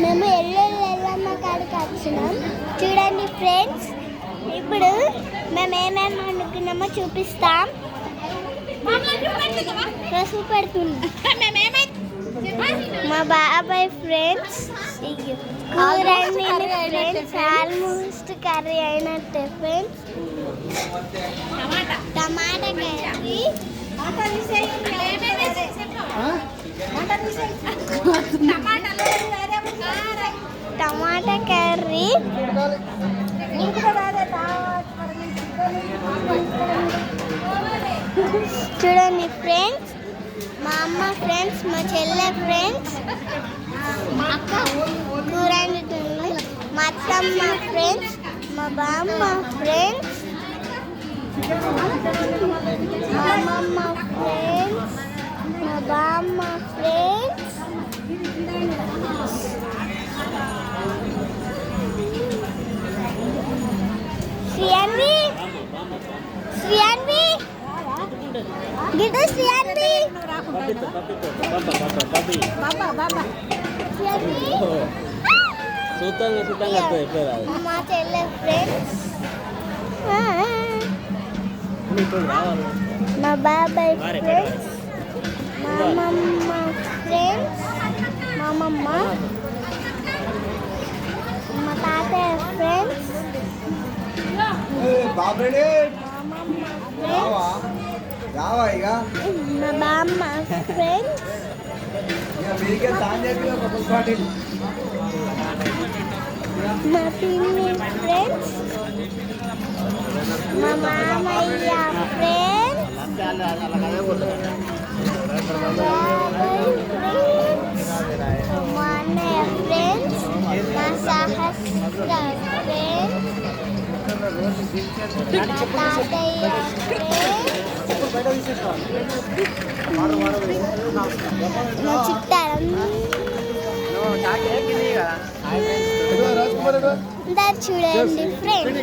మేము ఎల్లమ్మ కాడికి వచ్చినాం. చూడండి ఫ్రెండ్స్, ఇప్పుడు మేము ఏమేమి అనుకున్నామో చూపిస్తాం. చూపెడుతుంది మా బాబాయ్ ఫ్రెండ్స్. కూరండి ఫ్రెండ్స్, ఆల్మోస్ట్ కర్రీ అయినట్టే ఫ్రెండ్స్. టమాటా కర్రీ, టమాటా కర్రీ, చూడండి ఫ్రెండ్స్, మా అమ్మ ఫ్రెండ్స్, మా చెల్లె ఫ్రెండ్స్, అక్క కూర వండుతుంది, మా అత్తమ్మ ఫ్రెండ్స్, మా బామ్మ ఫ్రెండ్స్, మా అమ్మమ్మ ఫ్రెండ్స్, మా బామ్మ ఫ్రెండ్స్, శ్రీయాన్వి శ్రీయాన్వి గిట్టు శ్రీయాన్వి మా చెల్లె ఫ్రెండ్స్, మా బాబాయ్ ఫ్రెండ్స్, మా అమ్మమ్మ ఫ్రెండ్స్, మా అమ్మమ్మ, మా తాతయ్య ఫ్రెండ్స్, మా బామ్మ ఫ్రెండ్స్, మా పిన్ని ఫ్రెండ్స్, మా మామయ్య ఫ్రెండ్స్, మా అన్నయ్య ఫ్రెండ్స్, మా సహస్ర ఫ్రెండ్స్, మా తాతయ్య ఫ్రెండ్స్, మా చుట్టాలు చూడండి ఫ్రెండ్స్.